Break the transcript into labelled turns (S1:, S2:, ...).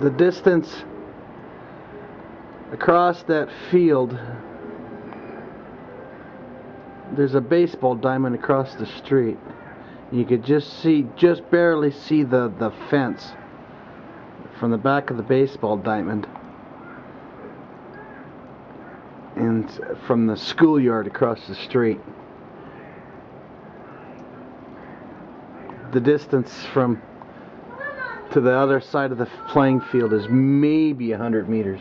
S1: The distance across that field, there's a baseball diamond across the street. You could just barely see the fence from the back of the baseball diamond and from the schoolyard across the street. The distance from to the other side of the playing field is maybe 100 meters.